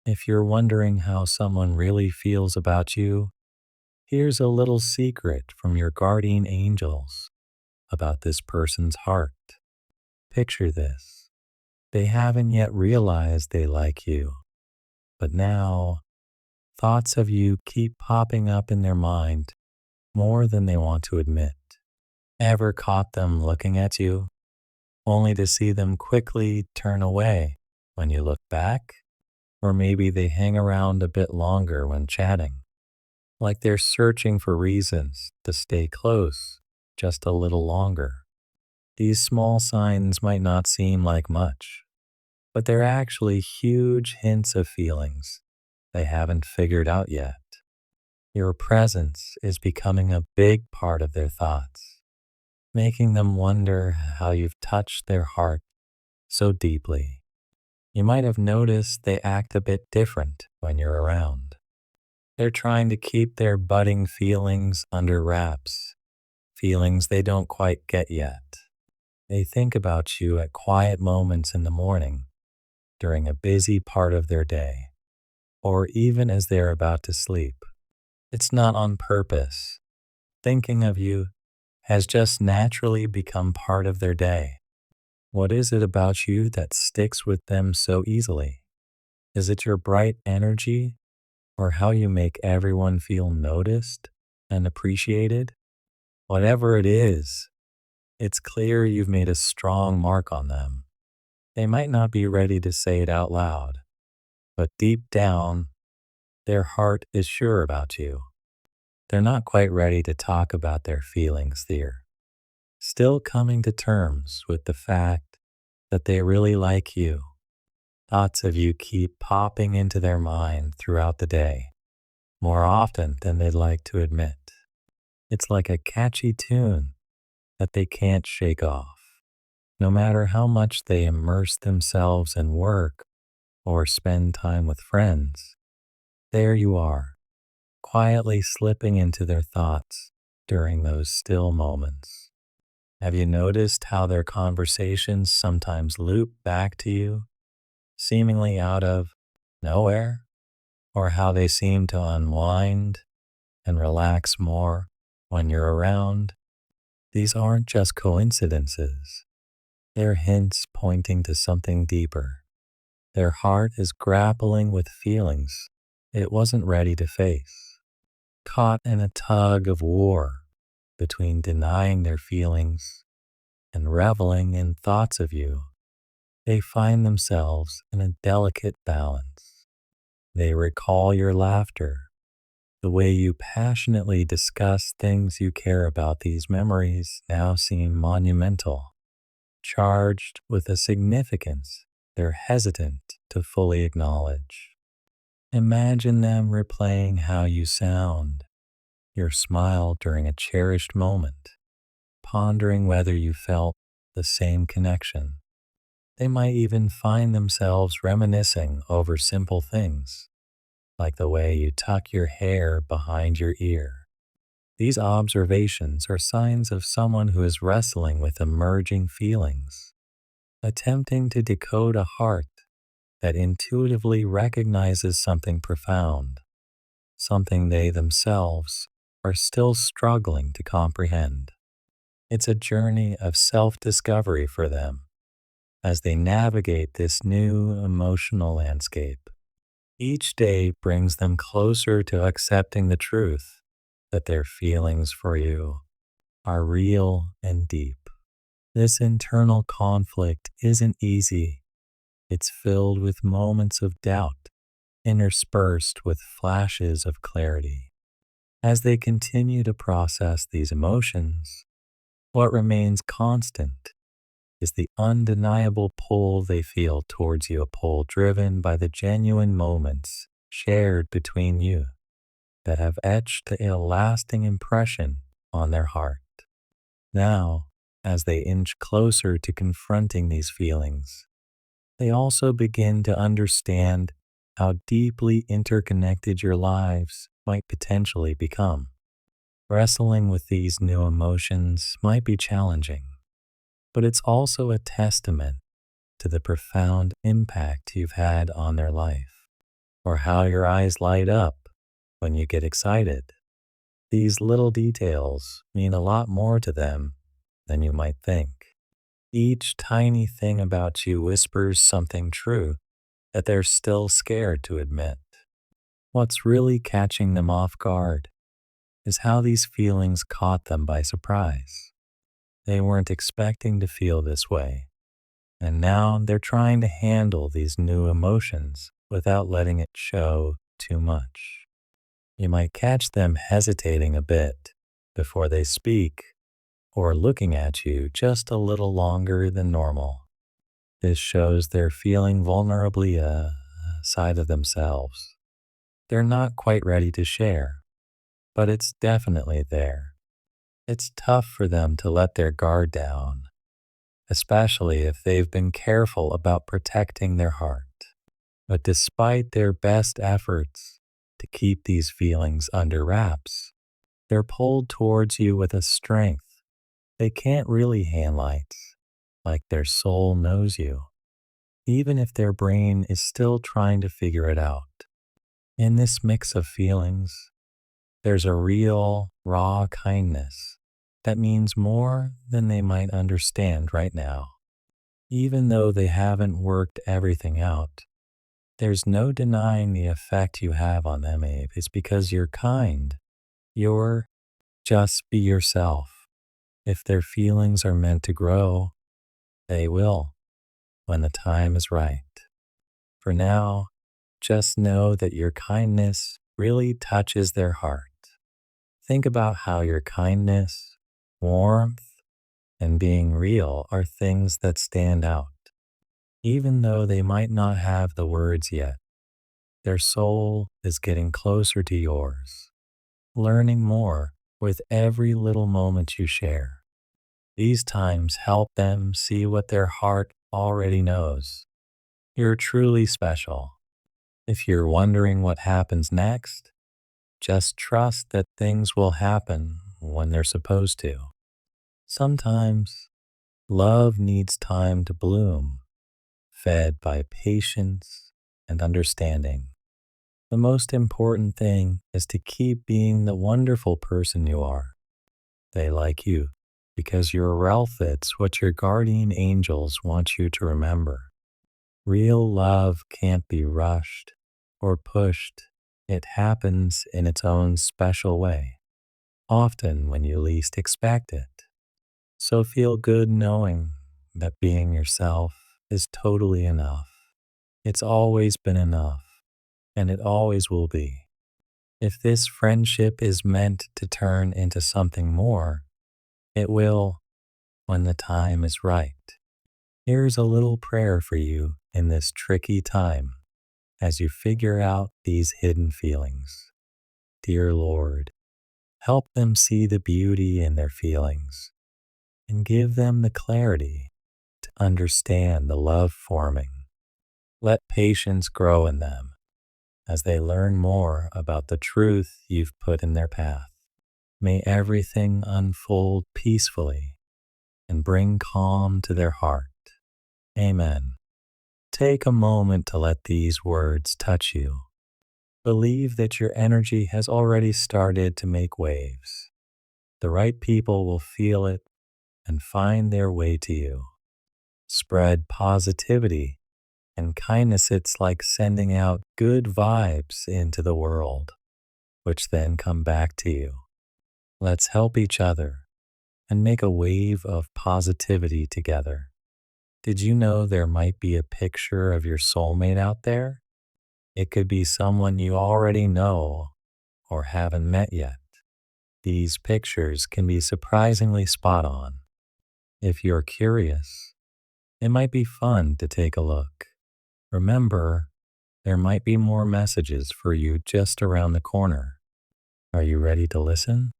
If you're wondering how someone really feels about you, here's a little secret from your guardian angels about this person's heart. Picture this. They haven't yet realized they like you, but now thoughts of you keep popping up in their mind more than they want to admit. Ever caught them looking at you, only to see them quickly turn away when you look back? Or maybe they hang around a bit longer when chatting, like they're searching for reasons to stay close just a little longer. These small signs might not seem like much, but they're actually huge hints of feelings they haven't figured out yet. Your presence is becoming a big part of their thoughts, making them wonder how you've touched their heart so deeply. You might have noticed they act a bit different when you're around. They're trying to keep their budding feelings under wraps, feelings they don't quite get yet. They think about you at quiet moments in the morning, during a busy part of their day, or even as they're about to sleep. It's not on purpose. Thinking of you has just naturally become part of their day. What is it about you that sticks with them so easily? Is it your bright energy or how you make everyone feel noticed and appreciated? Whatever it is, it's clear you've made a strong mark on them. They might not be ready to say it out loud, but deep down, their heart is sure about you. They're not quite ready to talk about their feelings there. Still coming to terms with the fact that they really like you. Thoughts of you keep popping into their mind throughout the day, more often than they'd like to admit. It's like a catchy tune that they can't shake off. No matter how much they immerse themselves in work or spend time with friends, there you are, quietly slipping into their thoughts during those still moments. Have you noticed how their conversations sometimes loop back to you, seemingly out of nowhere? Or how they seem to unwind and relax more when you're around? These aren't just coincidences. They're hints pointing to something deeper. Their heart is grappling with feelings it wasn't ready to face, caught in a tug of war between denying their feelings and reveling in thoughts of you. They find themselves in a delicate balance. They recall your laughter, the way you passionately discuss things you care about. These memories now seem monumental, charged with a significance they're hesitant to fully acknowledge. Imagine them replaying how you sound, your smile during a cherished moment, pondering whether you felt the same connection. They might even find themselves reminiscing over simple things, like the way you tuck your hair behind your ear. These observations are signs of someone who is wrestling with emerging feelings, attempting to decode a heart that intuitively recognizes something profound, something they themselves are still struggling to comprehend. It's a journey of self-discovery for them as they navigate this new emotional landscape. Each day brings them closer to accepting the truth that their feelings for you are real and deep. This internal conflict isn't easy. It's filled with moments of doubt, interspersed with flashes of clarity. As they continue to process these emotions, what remains constant is the undeniable pull they feel towards you, a pull driven by the genuine moments shared between you that have etched a lasting impression on their heart. Now, as they inch closer to confronting these feelings, they also begin to understand how deeply interconnected your lives might potentially become. Wrestling with these new emotions might be challenging, but it's also a testament to the profound impact you've had on their life. or how your eyes light up when you get excited. These little details mean a lot more to them than you might think. Each tiny thing about you whispers something true that they're still scared to admit. What's really catching them off guard is how these feelings caught them by surprise. They weren't expecting to feel this way, and now they're trying to handle these new emotions without letting it show too much. You might catch them hesitating a bit before they speak or looking at you just a little longer than normal. This shows they're feeling vulnerably a side of themselves. They're not quite ready to share, but it's definitely there. It's tough for them to let their guard down, especially if they've been careful about protecting their heart. But despite their best efforts to keep these feelings under wraps, they're pulled towards you with a strength they can't really handle, like their soul knows you, even if their brain is still trying to figure it out. In this mix of feelings, there's a real, raw kindness that means more than they might understand right now. Even though they haven't worked everything out, there's no denying the effect you have on them, Abe. It's because you're kind. You're just be yourself. If their feelings are meant to grow, they will when the time is right. For now, just know that your kindness really touches their heart. Think about how your kindness, warmth, and being real are things that stand out. Even though they might not have the words yet, their soul is getting closer to yours, learning more with every little moment you share. These times help them see what their heart already knows. You're truly special. If you're wondering what happens next, just trust that things will happen when they're supposed to. Sometimes love needs time to bloom, fed by patience and understanding. The most important thing is to keep being the wonderful person you are. They like you because your rel fits what your guardian angels want you to remember. Real love can't be rushed or pushed. It happens in its own special way, often when you least expect it. So feel good knowing that being yourself is totally enough. It's always been enough, and it always will be. If this friendship is meant to turn into something more, it will when the time is right. Here's a little prayer for you in this tricky time as you figure out these hidden feelings. Dear Lord, help them see the beauty in their feelings and give them the clarity to understand the love forming. Let patience grow in them as they learn more about the truth you've put in their path. May everything unfold peacefully and bring calm to their heart. Amen. Take a moment to let these words touch you. Believe that your energy has already started to make waves. The right people will feel it and find their way to you. Spread positivity and kindness. It's like sending out good vibes into the world, which then come back to you. Let's help each other and make a wave of positivity together. Did you know there might be a picture of your soulmate out there? It could be someone you already know or haven't met yet. These pictures can be surprisingly spot on. If you're curious, it might be fun to take a look. Remember, there might be more messages for you just around the corner. Are you ready to listen?